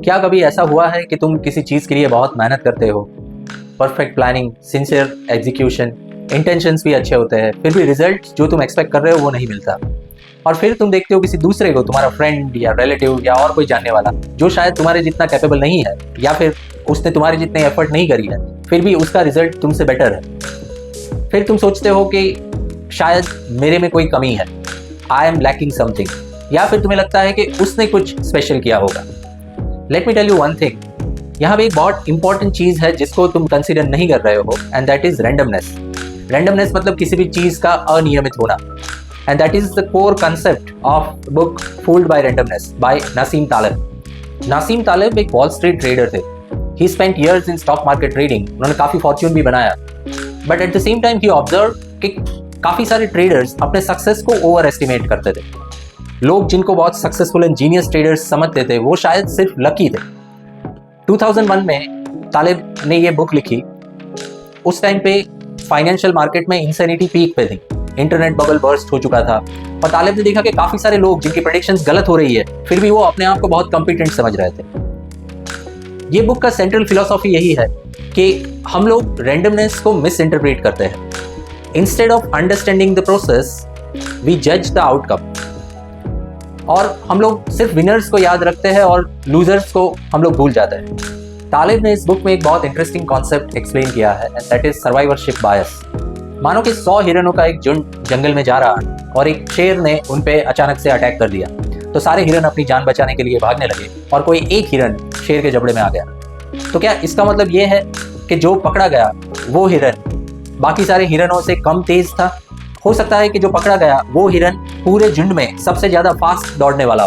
क्या कभी ऐसा हुआ है कि तुम किसी चीज़ के लिए बहुत मेहनत करते हो, perfect planning, sincere execution, intentions भी अच्छे होते हैं, फिर भी रिजल्ट जो तुम एक्सपेक्ट कर रहे हो वो नहीं मिलता, और फिर तुम देखते हो किसी दूसरे को, तुम्हारा फ्रेंड या रिलेटिव या और कोई जानने वाला जो शायद तुम्हारे जितना कैपेबल नहीं है या फिर उसने तुम्हारे जितने एफर्ट नहीं करी है, फिर भी उसका रिजल्ट तुमसे बेटर है। फिर तुम सोचते हो कि शायद मेरे में कोई कमी है, आई एम लैकिंग समथिंग, या फिर तुम्हें लगता है कि उसने कुछ स्पेशल किया होगा। Let me tell you one thing, यहाँ पे एक बहुत इंपॉर्टेंट चीज़ है जिसको तुम कंसिडर नहीं कर रहे हो, and that is randomness. Randomness मतलब किसी भी चीज़ का अनियमित होना, and that is the core concept of book fooled by randomness by Nassim Taleb. Nassim Taleb एक वॉल स्ट्रीट ट्रेडर थे। He spent years in stock market trading, उन्होंने काफ़ी फॉर्च्यून भी बनाया, but at the same time he observe कि काफ़ी सारे traders अपने सक्सेस को ओवर एस्टिमेट करते थे। लोग जिनको बहुत सक्सेसफुल एंड जीनियस ट्रेडर्स समझते थे वो शायद सिर्फ लकी थे। 2001 में तालेब ने ये बुक लिखी। उस टाइम पे फाइनेंशियल मार्केट में इंसैनिटी पीक पे थी, इंटरनेट बबल बर्स्ट हो चुका था, और तालेब ने देखा कि काफ़ी सारे लोग जिनकी प्रेडिक्शंस गलत हो रही है फिर भी वो अपने आप को बहुत कॉम्पिटेंट समझ रहे थे। ये बुक का सेंट्रल फिलॉसफी यही है कि हम लोग रैंडमनेस को मिस इंटरप्रेट करते हैं। Instead of understanding the process we जज द आउटकम, और हम लोग सिर्फ विनर्स को याद रखते हैं और लूजर्स को हम लोग भूल जाते हैं। तालेब ने इस बुक में एक बहुत इंटरेस्टिंग कॉन्सेप्ट एक्सप्लेन किया है, and that is survivorship bias. मानो कि 100 हिरणों का एक झुंड जंगल में जा रहा है और एक शेर ने उन पे अचानक से अटैक कर दिया, तो सारे हिरन अपनी जान बचाने के लिए भागने लगे और कोई एक हिरन शेर के जबड़े में आ गया। तो क्या इसका मतलब ये है कि जो पकड़ा गया वो हिरन बाकी सारे हिरनों से कम तेज था? हो सकता है कि जो पकड़ा गया वो हिरन पूरे झुंड में सबसे ज्यादा फास्ट दौड़ने वाला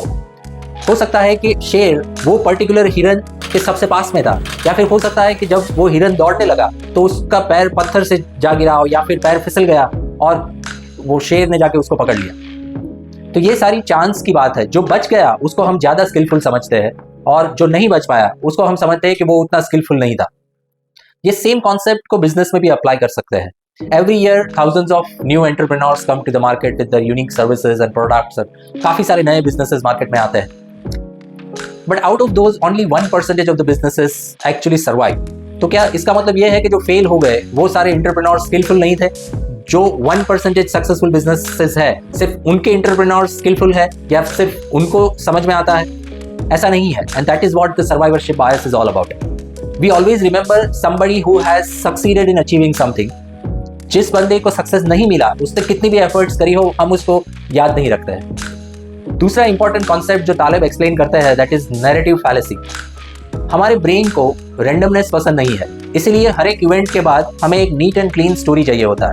हो सकता है कि शेर वो पर्टिकुलर हिरन के सबसे पास में था, या फिर हो सकता है कि जब वो हिरन दौड़ने लगा तो उसका पैर पत्थर से जा गिरा हो, या फिर पैर फिसल गया और वो शेर ने जाके उसको पकड़ लिया। तो ये सारी चांस की बात है। जो बच गया उसको हम ज्यादा स्किलफुल समझते हैं, और जो नहीं बच पाया उसको हम समझते हैं कि वो उतना स्किलफुल नहीं था। ये सेम कॉन्सेप्ट को बिजनेस में भी अप्लाई कर सकते हैं। Every year, thousands of new entrepreneurs come to the market with their unique services and products. काफी सारे नए businesses मार्केट में आते हैं, but out of those, only 1% of the businesses actually survive. तो क्या इसका मतलब ये है कि जो फेल हो गए वो सारे entrepreneurs skillful नहीं थे? जो 1% सक्सेसफुल businesses है सिर्फ उनके entrepreneurs skillful है या सिर्फ उनको समझ में आता है? ऐसा नहीं है, and that is what the survivorship bias is all about. We always remember somebody who has succeeded in achieving something. जिस बंदे को सक्सेस नहीं मिला उसने कितनी भी एफर्ट्स करी हो हम उसको याद नहीं रखते हैं। दूसरा इंपॉर्टेंट कॉन्सेप्ट जो तालेब एक्सप्लेन करते हैं दैट इज नैरेटिव फैलेसी। हमारे ब्रेन को रैंडमनेस पसंद नहीं है, इसीलिए हर एक इवेंट के बाद हमें एक नीट एंड क्लीन स्टोरी चाहिए होता है।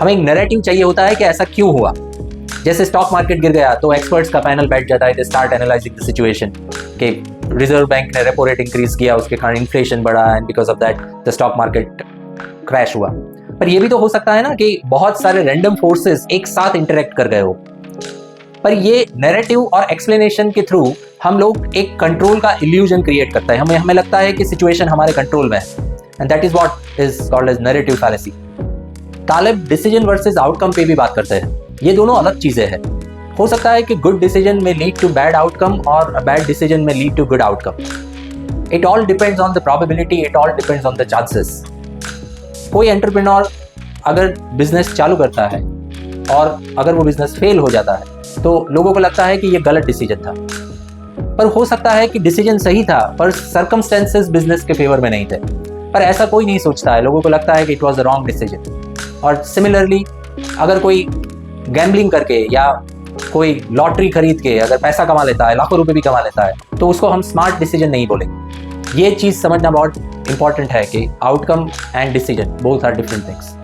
हमें एक नैरेटिव चाहिए होता है कि ऐसा क्यों हुआ। जैसे स्टॉक मार्केट गिर गया तो एक्सपर्ट्स का पैनल बैठ जाता है, they start analysing the situation कि रिजर्व बैंक ने रेपो रेट इंक्रीज किया, उसके कारण इन्फ्लेशन बढ़ा and because of that the stock market crash हुआ। पर ये भी तो हो सकता है ना कि बहुत सारे रैंडम फोर्सेस एक साथ इंटरेक्ट कर गए हो। पर ये नैरेटिव और एक्सप्लेनेशन के थ्रू हम लोग एक कंट्रोल का इल्यूजन क्रिएट करते हैं। हमें लगता है कि सिचुएशन हमारे कंट्रोल में है, and that is what is called as narrative fallacy. Taleb decision versus outcome पे भी बात करते हैं। ये दोनों अलग चीजें हैं। हो सकता है कि गुड डिसीजन में लीड टू बैड आउटकम और अ बैड डिसीजन में lead to good outcome. It all depends on the probability, it all depends on the chances. कोई एंटरप्रेन्योर अगर बिजनेस चालू करता है और अगर वो बिजनेस फेल हो जाता है तो लोगों को लगता है कि ये गलत डिसीजन था, पर हो सकता है कि डिसीजन सही था पर सर्कमस्टेंसेस बिजनेस के फेवर में नहीं थे। पर ऐसा कोई नहीं सोचता है, लोगों को लगता है कि it was a wrong decision. और सिमिलरली अगर कोई गैम्बलिंग करके या कोई लॉटरी खरीद के अगर पैसा कमा लेता है, लाखों रुपए भी कमा लेता है, तो उसको हम स्मार्ट डिसीजन नहीं बोलेंगे। ये चीज़ समझना बहुत इंपॉर्टेंट है कि outcome and decision both are different things.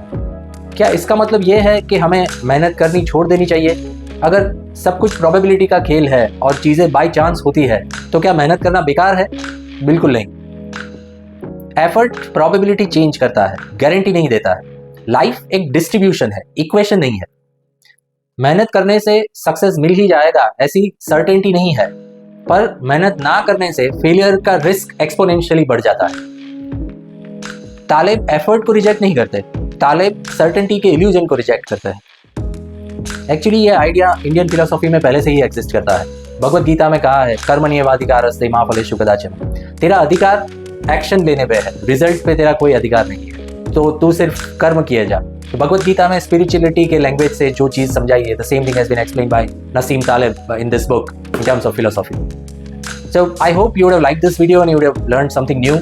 क्या इसका मतलब ये है कि हमें मेहनत करनी छोड़ देनी चाहिए? अगर सब कुछ प्रोबेबिलिटी का खेल है और चीज़ें बाय चांस होती है तो क्या मेहनत करना बेकार है? बिल्कुल नहीं। एफर्ट प्रोबेबिलिटी चेंज करता है, गारंटी नहीं देता है। लाइफ एक डिस्ट्रीब्यूशन है, इक्वेशन नहीं है। मेहनत करने से सक्सेस मिल ही जाएगा ऐसी सर्टेनिटी नहीं है, पर मेहनत ना करने से फेलियर का रिस्क एक्सपोनेंशियली बढ़ जाता है। तालेब एफर्ट को रिजेक्ट नहीं करते, तालेब सर्टेनिटी के इल्यूजन को रिजेक्ट करते हैं। एक्चुअली ये आइडिया इंडियन फिलोसॉफी में पहले से ही एग्जिस्ट करता है। भगवत गीता में कहा है कर्मण्येवाधिकारस्ते मा फलेषु कदाचन। तेरा अधिकार एक्शन लेने पे है, रिजल्ट पे तेरा कोई अधिकार नहीं है, तो तू सिर्फ कर्म किए जा। तो भगवत गीता में स्पिरिचुअलिटी के लैंग्वेज से जो चीज समझाई है, the same thing has been explained by Nassim Taleb in this book in terms of philosophy. So I hope you would have liked this video and you would have learned something new.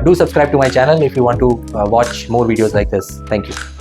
Do subscribe to my channel if you want to watch more videos like this. Thank you.